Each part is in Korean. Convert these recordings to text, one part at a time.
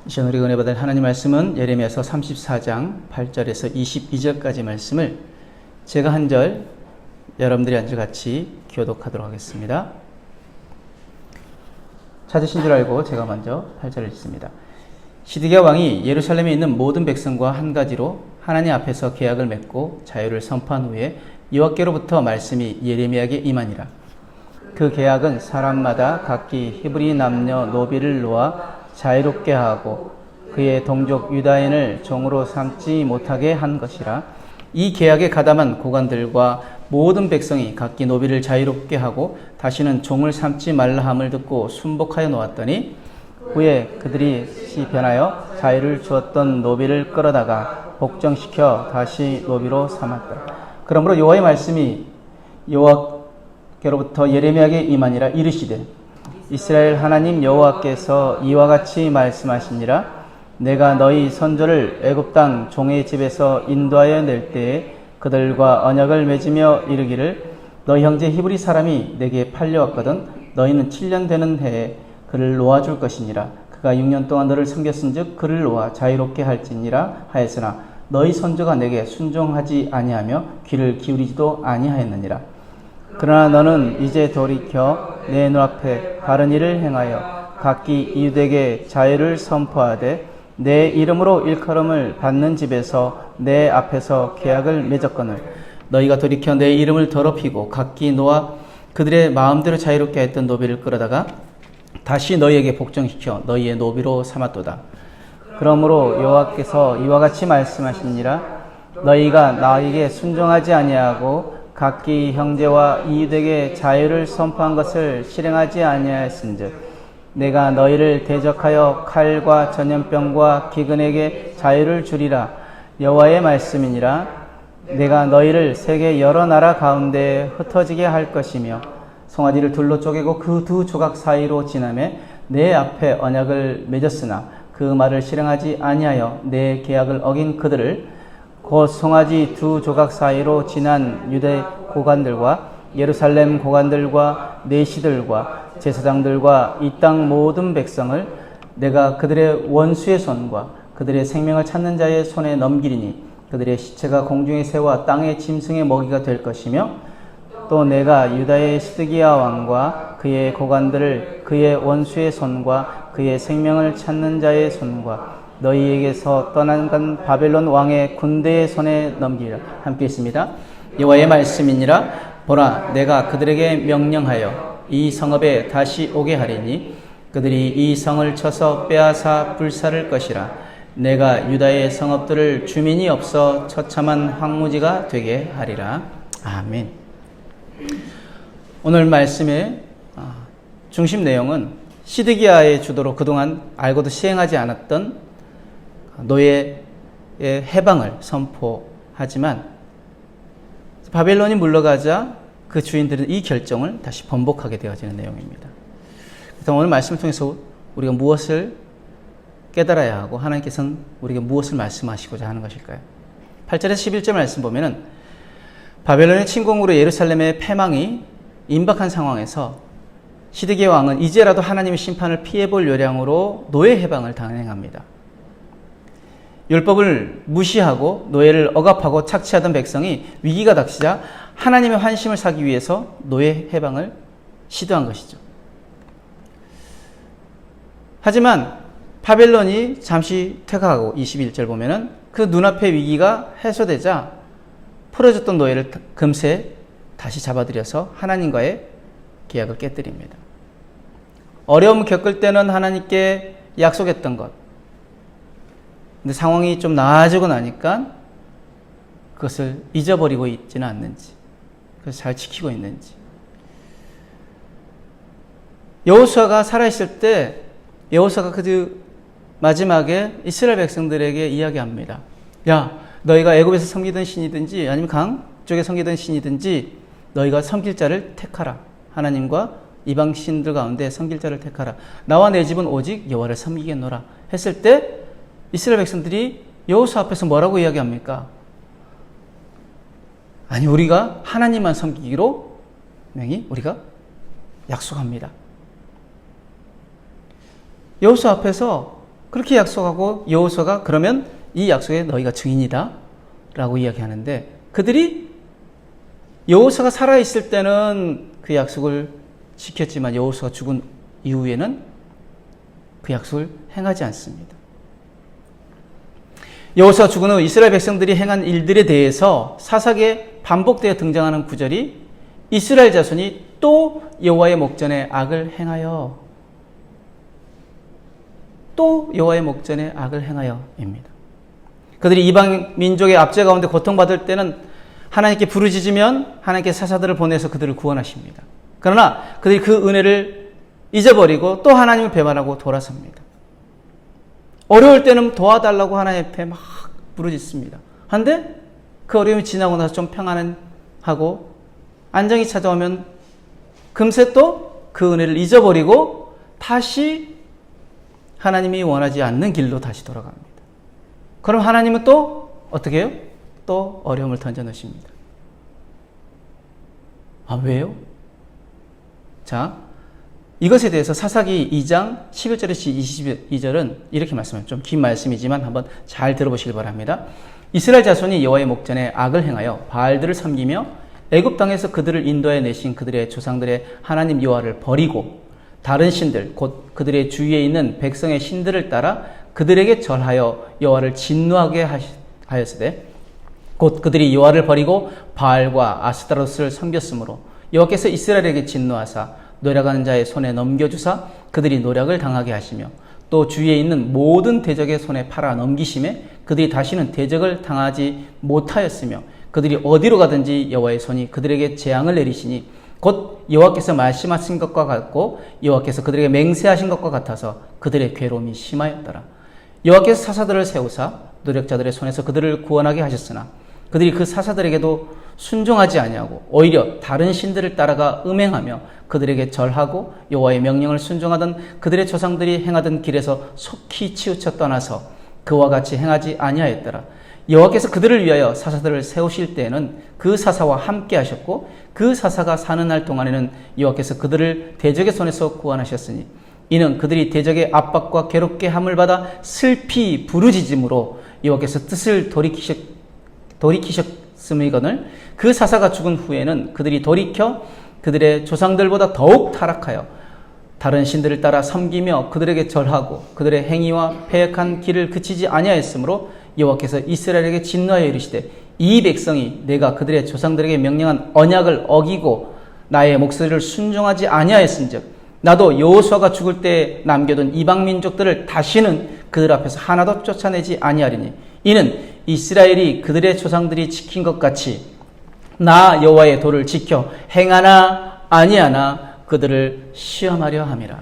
이 시간 우리가 은혜 받을 하나님 말씀은 예레미야서 34장 8절에서 22절까지 말씀을 제가 한 절, 여러분들이 한 절 같이 교독하도록 하겠습니다. 찾으신 줄 알고 제가 먼저 8절을 읽습니다. 시드기야 왕이 예루살렘에 있는 모든 백성과 한 가지로 하나님 앞에서 계약을 맺고 자유를 선포한 후에 여호와께로부터 말씀이 예레미야에게 임하니라. 그 계약은 사람마다 각기 히브리 남녀 노비를 놓아 자유롭게 하고 그의 동족 유다인을 종으로 삼지 못하게 한 것이라. 이 계약에 가담한 고관들과 모든 백성이 각기 노비를 자유롭게 하고 다시는 종을 삼지 말라 함을 듣고 순복하여 놓았더니 후에 그들이 변하여 자유를 주었던 노비를 끌어다가 복종시켜 다시 노비로 삼았더라. 그러므로 여호와의 말씀이 여호와께로부터 예레미야에게 임하니라. 이르시되 이스라엘 하나님 여호와께서 이와 같이 말씀하시니라. 내가 너희 선조를 애굽 땅 종의 집에서 인도하여 낼 때에 그들과 언약을 맺으며 이르기를 너희 형제 히브리 사람이 내게 팔려왔거든 너희는 7년 되는 해에 그를 놓아줄 것이니라. 그가 6년 동안 너를 섬겼은즉 그를 놓아 자유롭게 할지니라 하였으나 너희 선조가 내게 순종하지 아니하며 귀를 기울이지도 아니하였느니라. 그러나 너는 이제 돌이켜 내 눈앞에 바른 일을 행하여 각기 이웃에게 자유를 선포하되 내 이름으로 일컬음을 받는 집에서 내 앞에서 계약을 맺었거늘 너희가 돌이켜 내 이름을 더럽히고 각기 놓아 그들의 마음대로 자유롭게 했던 노비를 끌어다가 다시 너희에게 복종시켜 너희의 노비로 삼았도다. 그러므로 여호와께서 이와 같이 말씀하시니라. 너희가 나에게 순종하지 아니하고 각기 형제와 이웃에게 자유를 선포한 것을 실행하지 아니하였은즉 내가 너희를 대적하여 칼과 전염병과 기근에게 자유를 주리라. 여호와의 말씀이니라. 내가 너희를 세계 여러 나라 가운데 흩어지게 할 것이며 송아지를 둘로 쪼개고 그 두 조각 사이로 지나매 내 앞에 언약을 맺었으나 그 말을 실행하지 아니하여 내 계약을 어긴 그들을 곧 송아지 두 조각 사이로 지난 유대 고관들과 예루살렘 고관들과 내시들과 제사장들과 이 땅 모든 백성을 내가 그들의 원수의 손과 그들의 생명을 찾는 자의 손에 넘기리니 그들의 시체가 공중의 새와 땅의 짐승의 먹이가 될 것이며 또 내가 유다의 시드기야 왕과 그의 고관들을 그의 원수의 손과 그의 생명을 찾는 자의 손과 너희에게서 떠난 바벨론 왕의 군대의 손에 넘기리라. 함께 있습니다. 여호와의 말씀이니라. 보라, 내가 그들에게 명령하여 이 성읍에 다시 오게 하리니 그들이 이 성을 쳐서 빼앗아 불살을 것이라. 내가 유다의 성읍들을 주민이 없어 처참한 황무지가 되게 하리라. 아멘. 오늘 말씀의 중심 내용은 시드기야의 주도로 그동안 알고도 시행하지 않았던 노예의 해방을 선포하지만 바벨론이 물러가자 그 주인들은 이 결정을 다시 번복하게 되어지는 내용입니다. 그래서 오늘 말씀을 통해서 우리가 무엇을 깨달아야 하고 하나님께서는 우리에게 무엇을 말씀하시고자 하는 것일까요? 8절에서 11절 말씀 보면은 바벨론의 침공으로 예루살렘의 패망이 임박한 상황에서 시드기야 왕은 이제라도 하나님의 심판을 피해볼 요량으로 노예 해방을 단행합니다. 율법을 무시하고 노예를 억압하고 착취하던 백성이 위기가 닥치자 하나님의 환심을 사기 위해서 노예 해방을 시도한 것이죠. 하지만 바벨론이 잠시 퇴각하고 21절 보면은 그 눈앞의 위기가 해소되자 풀어졌던 노예를 금세 다시 잡아들여서 하나님과의 계약을 깨뜨립니다. 어려움 겪을 때는 하나님께 약속했던 것, 근데 상황이 좀 나아지고 나니까 그것을 잊어버리고 있지는 않는지, 그래서 잘 지키고 있는지. 여호수아가 살아있을 때 여호수아가 그 마지막에 이스라엘 백성들에게 이야기합니다. 야, 너희가 애굽에서 섬기던 신이든지 아니면 강 쪽에 섬기던 신이든지 너희가 섬길 자를 택하라. 하나님과 이방 신들 가운데 섬길 자를 택하라. 나와 내 집은 오직 여호와를 섬기겠노라 했을 때 이스라엘 백성들이 여호수아 앞에서 뭐라고 이야기합니까? 아니, 우리가 하나님만 섬기기로 우리가 약속합니다. 여호수아 앞에서 그렇게 약속하고 여호수아가 그러면 이 약속에 너희가 증인이다 라고 이야기하는데, 그들이 여호수아가 살아있을 때는 그 약속을 지켰지만 여호수아가 죽은 이후에는 그 약속을 행하지 않습니다. 여호수아 죽은 후 이스라엘 백성들이 행한 일들에 대해서 사사기에 반복되어 등장하는 구절이 이스라엘 자손이 또 여호와의 목전에 악을 행하여, 또 여호와의 목전에 악을 행하여입니다. 그들이 이방 민족의 압제 가운데 고통받을 때는 하나님께 부르짖으면 하나님께 사사들을 보내서 그들을 구원하십니다. 그러나 그들이 그 은혜를 잊어버리고 또 하나님을 배반하고 돌아섭니다. 어려울 때는 도와달라고 하나님 앞에 막 부르짖습니다. 그런데 그 어려움이 지나고 나서 좀 평안하고 안정이 찾아오면 금세 또 그 은혜를 잊어버리고 다시 하나님이 원하지 않는 길로 다시 돌아갑니다. 그럼 하나님은 또 어떻게 해요? 또 어려움을 던져 넣으십니다. 아, 왜요? 자, 이것에 대해서 사사기 2장 11절에서 22절은 이렇게 말씀합니다. 좀 긴 말씀이지만 한번 잘 들어보시길 바랍니다. 이스라엘 자손이 여호와의 목전에 악을 행하여 바알들을 섬기며 애굽 땅에서 그들을 인도해 내신 그들의 조상들의 하나님 여호와를 버리고 다른 신들 곧 그들의 주위에 있는 백성의 신들을 따라 그들에게 절하여 여호와를 진노하게 하였으되 곧 그들이 여호와를 버리고 바알과 아스타로스를 섬겼으므로 여호와께서 이스라엘에게 진노하사 노략하는 자의 손에 넘겨주사 그들이 노략을 당하게 하시며 또 주위에 있는 모든 대적의 손에 팔아 넘기심에 그들이 다시는 대적을 당하지 못하였으며 그들이 어디로 가든지 여호와의 손이 그들에게 재앙을 내리시니 곧 여호와께서 말씀하신 것과 같고 여호와께서 그들에게 맹세하신 것과 같아서 그들의 괴로움이 심하였더라. 여호와께서 사사들을 세우사 노력자들의 손에서 그들을 구원하게 하셨으나 그들이 그 사사들에게도 순종하지 아니하고 오히려 다른 신들을 따라가 음행하며 그들에게 절하고 여호와의 명령을 순종하던 그들의 조상들이 행하던 길에서 속히 치우쳐 떠나서 그와 같이 행하지 아니하였더라. 여호와께서 그들을 위하여 사사들을 세우실 때에는 그 사사와 함께 하셨고 그 사사가 사는 날 동안에는 여호와께서 그들을 대적의 손에서 구원하셨으니 이는 그들이 대적의 압박과 괴롭게 함을 받아 슬피 부르짖음으로 여호와께서 뜻을 돌이키셨음이거늘 그 사사가 죽은 후에는 그들이 돌이켜 그들의 조상들보다 더욱 타락하여 다른 신들을 따라 섬기며 그들에게 절하고 그들의 행위와 패역한 길을 그치지 아니하였으므로 여호와께서 이스라엘에게 진노하여 이르시되 이 백성이 내가 그들의 조상들에게 명령한 언약을 어기고 나의 목소리를 순종하지 아니하였은즉 나도 여호수아가 죽을 때 남겨둔 이방 민족들을 다시는 그들 앞에서 하나도 쫓아내지 아니하리니 이는 이스라엘이 그들의 조상들이 지킨 것 같이 나 여호와의 도를 지켜 행하나 아니하나 그들을 시험하려 함이라.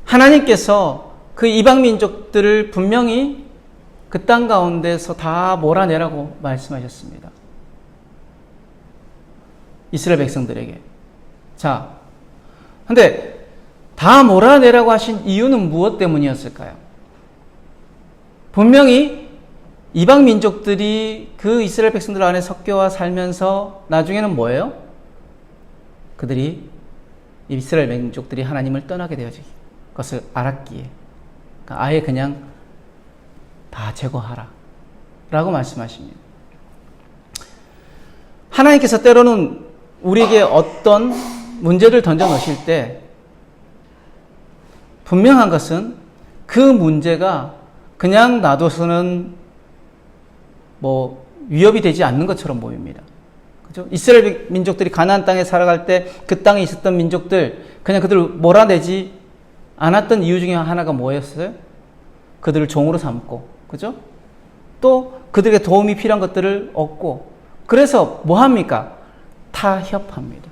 하나님께서 그 이방 민족들을 분명히 그 땅 가운데서 다 몰아내라고 말씀하셨습니다. 이스라엘 백성들에게. 자, 근데 다 몰아내라고 하신 이유는 무엇 때문이었을까요? 분명히 이방 민족들이 그 이스라엘 백성들 안에 섞여와 살면서 나중에는 뭐예요? 그들이 이스라엘 민족들이 하나님을 떠나게 되어지기 그것을 알았기에 그러니까 아예 그냥 다 제거하라 라고 말씀하십니다. 하나님께서 때로는 우리에게 어떤 문제를 던져 놓으실 때 분명한 것은 그 문제가 그냥 놔둬서는 위협이 되지 않는 것처럼 보입니다. 그죠? 이스라엘 민족들이 가나안 땅에 살아갈 때 그 땅에 있었던 민족들 그냥 그들을 몰아내지 않았던 이유 중에 하나가 뭐였어요? 그들을 종으로 삼고, 그죠? 또 그들에게 도움이 필요한 것들을 얻고, 그래서 뭐 합니까? 타협합니다.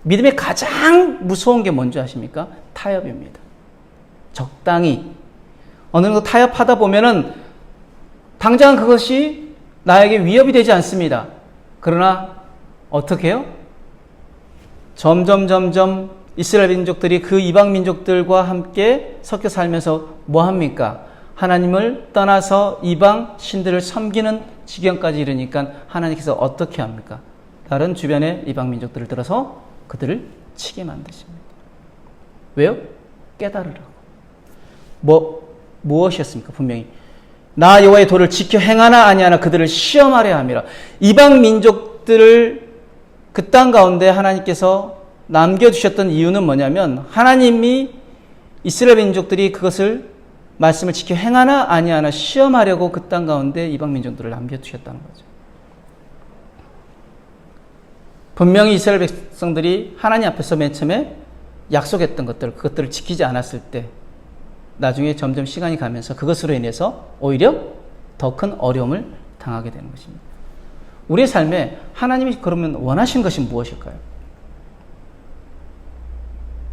믿음의 가장 무서운 게 뭔지 아십니까? 타협입니다. 적당히 어느 정도 타협하다 보면은 당장 그것이 나에게 위협이 되지 않습니다. 그러나 어떻게 해요? 점점 이스라엘 민족들이 그 이방 민족들과 함께 섞여 살면서 뭐 합니까? 하나님을 떠나서 이방 신들을 섬기는 지경까지 이르니까 하나님께서 어떻게 합니까? 다른 주변의 이방 민족들을 들어서 그들을 치게 만드십니다. 왜요? 깨달으라고. 무엇이었습니까? 분명히 나 여호와의 도를 지켜 행하나 아니하나 그들을 시험하려 함이라. 이방 민족들을 그 땅 가운데 하나님께서 남겨두셨던 이유는 뭐냐면 하나님이 이스라엘 민족들이 그것을 말씀을 지켜 행하나 아니하나 시험하려고 그 땅 가운데 이방 민족들을 남겨두셨다는 거죠. 분명히 이스라엘 백성들이 하나님 앞에서 맨 처음에 약속했던 그것들을 지키지 않았을 때 나중에 점점 시간이 가면서 그것으로 인해서 오히려 더 큰 어려움을 당하게 되는 것입니다. 우리의 삶에 하나님이 그러면 원하신 것이 무엇일까요?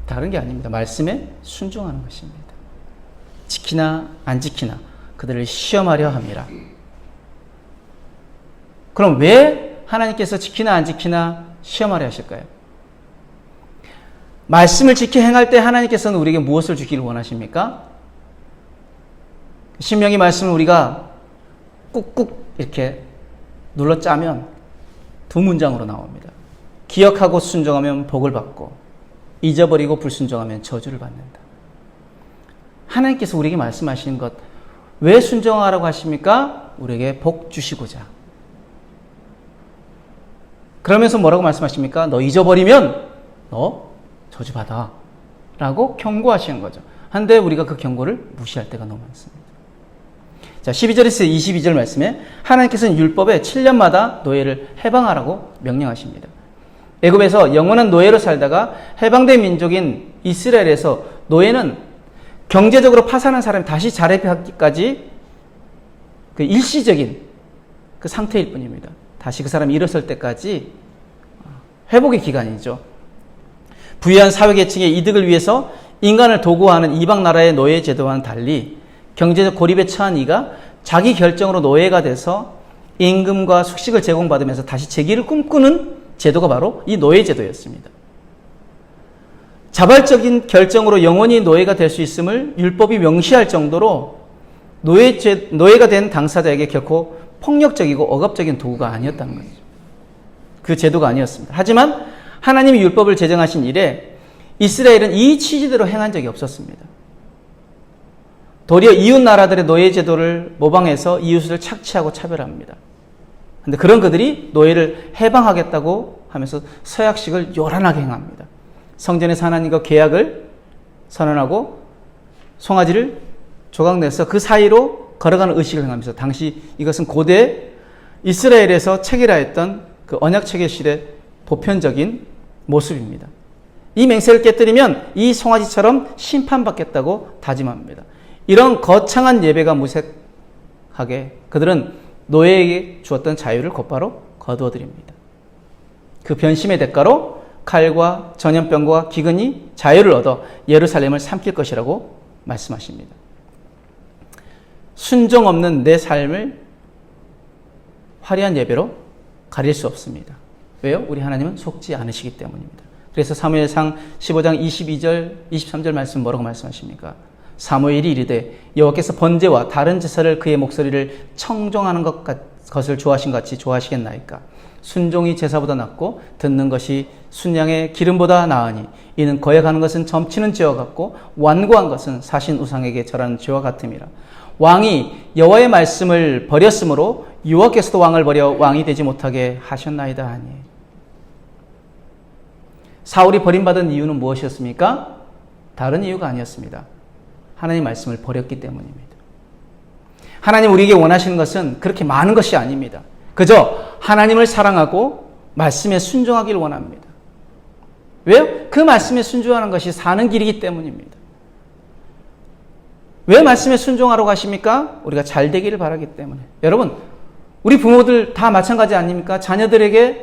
다른 게 아닙니다. 말씀에 순종하는 것입니다. 지키나 안 지키나 그들을 시험하려 함이라. 그럼 왜 하나님께서 지키나 안 지키나 시험하려 하실까요? 말씀을 지켜 행할 때 하나님께서는 우리에게 무엇을 주기를 원하십니까? 신명기 말씀을 우리가 꾹꾹 이렇게 눌러 짜면 두 문장으로 나옵니다. 기억하고 순종하면 복을 받고 잊어버리고 불순종하면 저주를 받는다. 하나님께서 우리에게 말씀하시는 것, 왜 순종하라고 하십니까? 우리에게 복 주시고자. 그러면서 뭐라고 말씀하십니까? 너 잊어버리면 너 저주받아 라고 경고하시는 거죠. 한데 우리가 그 경고를 무시할 때가 너무 많습니다. 자, 12절에서 22절 말씀에 하나님께서는 율법에 7년마다 노예를 해방하라고 명령하십니다. 애굽에서 영원한 노예로 살다가 해방된 민족인 이스라엘에서 노예는 경제적으로 파산한 사람이 다시 자립하기까지 그 일시적인 그 상태일 뿐입니다. 다시 그 사람이 일어설 때까지 회복의 기간이죠. 부유한 사회계층의 이득을 위해서 인간을 도구화하는 이방 나라의 노예 제도와는 달리 경제적 고립에 처한 이가 자기 결정으로 노예가 돼서 임금과 숙식을 제공받으면서 다시 재기를 꿈꾸는 제도가 바로 이 노예 제도였습니다. 자발적인 결정으로 영원히 노예가 될 수 있음을 율법이 명시할 정도로 노예가 된 당사자에게 결코 폭력적이고 억압적인 도구가 아니었다는 거죠. 그 제도가 아니었습니다. 하지만 하나님이 율법을 제정하신 이래 이스라엘은 이 취지대로 행한 적이 없었습니다. 도리어 이웃 나라들의 노예 제도를 모방해서 이웃을 착취하고 차별합니다. 그런데 그런 그들이 노예를 해방하겠다고 하면서 서약식을 요란하게 행합니다. 성전에서 하나님과 계약을 선언하고 송아지를 조각내서 그 사이로 걸어가는 의식을 행하면서 당시 이것은 고대 이스라엘에서 체결하였던 그 언약 체결실의 보편적인 모습입니다. 이 맹세를 깨뜨리면 이 송아지처럼 심판받겠다고 다짐합니다. 이런 거창한 예배가 무색하게 그들은 노예에게 주었던 자유를 곧바로 거두어드립니다. 그 변심의 대가로 칼과 전염병과 기근이 자유를 얻어 예루살렘을 삼킬 것이라고 말씀하십니다. 순종 없는 내 삶을 화려한 예배로 가릴 수 없습니다. 왜요? 우리 하나님은 속지 않으시기 때문입니다. 그래서 사무엘상 15장 22절, 23절 말씀 뭐라고 말씀하십니까? 사무엘이 이르되 여호와께서 번제와 다른 제사를 그의 목소리를 청종하는 것을 좋아하신 같이 좋아하시겠나이까? 순종이 제사보다 낫고 듣는 것이 순양의 기름보다 나으니 이는 거역하는 것은 점치는 죄와 같고 완고한 것은 사신 우상에게 절하는 죄와 같음이라. 왕이 여호와의 말씀을 버렸으므로 여호와께서도 왕을 버려 왕이 되지 못하게 하셨나이다 하니. 사울이 버림받은 이유는 무엇이었습니까? 다른 이유가 아니었습니다. 하나님 말씀을 버렸기 때문입니다. 하나님 우리에게 원하시는 것은 그렇게 많은 것이 아닙니다. 그저 하나님을 사랑하고 말씀에 순종하기를 원합니다. 왜요? 그 말씀에 순종하는 것이 사는 길이기 때문입니다. 왜 말씀에 순종하라고 하십니까? 우리가 잘 되기를 바라기 때문에. 여러분, 우리 부모들 다 마찬가지 아닙니까? 자녀들이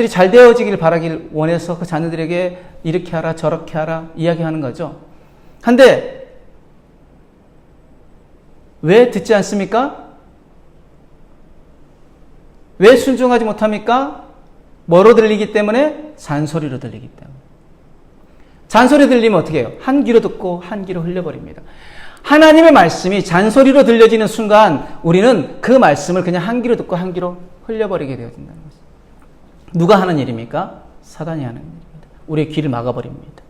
잘 되어지기를 바라기를 원해서 그 자녀들에게 이렇게 하라 저렇게 하라 이야기하는 거죠. 한데 왜 듣지 않습니까? 왜 순종하지 못합니까? 뭐로 들리기 때문에? 잔소리로 들리기 때문에. 잔소리 들리면 어떻게 해요? 한 귀로 듣고 한 귀로 흘려버립니다. 하나님의 말씀이 잔소리로 들려지는 순간 우리는 그 말씀을 그냥 한 귀로 듣고 한 귀로 흘려버리게 되어진다는 것입니다. 누가 하는 일입니까? 사단이 하는 일입니다. 우리의 귀를 막아버립니다.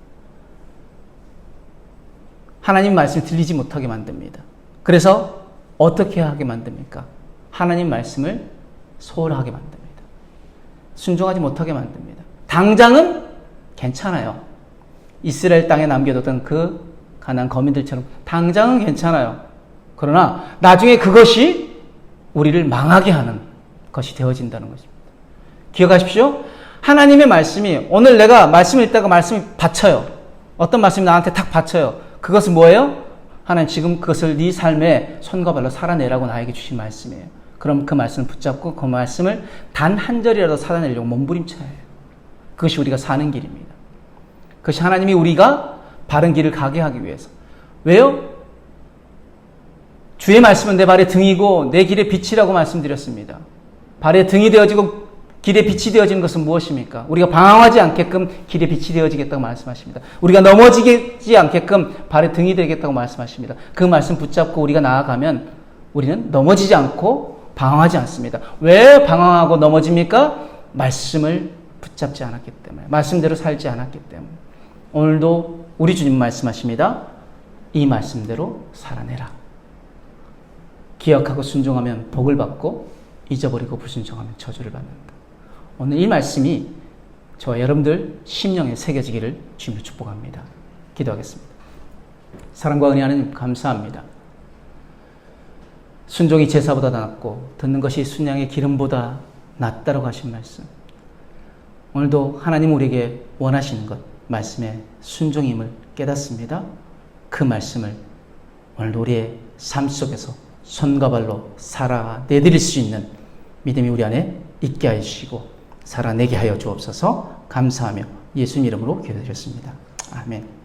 하나님 말씀이 들리지 못하게 만듭니다. 그래서 어떻게 하게 만듭니까? 하나님 말씀을 소홀하게 만듭니다. 순종하지 못하게 만듭니다. 당장은 괜찮아요. 이스라엘 땅에 남겨뒀던 그 가나안 거민들처럼 당장은 괜찮아요. 그러나 나중에 그것이 우리를 망하게 하는 것이 되어진다는 것입니다. 기억하십시오. 하나님의 말씀이, 오늘 내가 말씀을 읽다가 말씀이 받쳐요. 어떤 말씀이 나한테 탁 받쳐요. 그것은 뭐예요? 하나님 지금 그것을 네 삶에 손과 발로 살아내라고 나에게 주신 말씀이에요. 그럼 그 말씀을 붙잡고 그 말씀을 단 한 절이라도 살아내려고 몸부림쳐야 해요. 그것이 우리가 사는 길입니다. 그것이 하나님이 우리가 바른 길을 가게 하기 위해서. 왜요? 주의 말씀은 내 발의 등이고 내 길의 빛이라고 말씀드렸습니다. 발의 등이 되어지고 길의 빛이 되어지는 것은 무엇입니까? 우리가 방황하지 않게끔 길의 빛이 되어지겠다고 말씀하십니다. 우리가 넘어지지 않게끔 발의 등이 되겠다고 말씀하십니다. 그 말씀 붙잡고 우리가 나아가면 우리는 넘어지지 않고 방황하지 않습니다. 왜 방황하고 넘어집니까? 말씀을 붙잡지 않았기 때문에, 말씀대로 살지 않았기 때문에. 오늘도 우리 주님 말씀하십니다. 이 말씀대로 살아내라. 기억하고 순종하면 복을 받고 잊어버리고 불순종하면 저주를 받는다. 오늘 이 말씀이 저와 여러분들 심령에 새겨지기를 주님으로 축복합니다. 기도하겠습니다. 사랑과 은혜 하나님 감사합니다. 순종이 제사보다 낫고 듣는 것이 순양의 기름보다 낫다라고 하신 말씀. 오늘도 하나님 우리에게 원하시는 것, 말씀의 순종임을 깨닫습니다. 그 말씀을 오늘도 우리의 삶 속에서 손과 발로 살아내드릴 수 있는 믿음이 우리 안에 있게 하여 주시고 살아내게 하여 주옵소서. 감사하며 예수님 이름으로 기도드렸습니다. 아멘.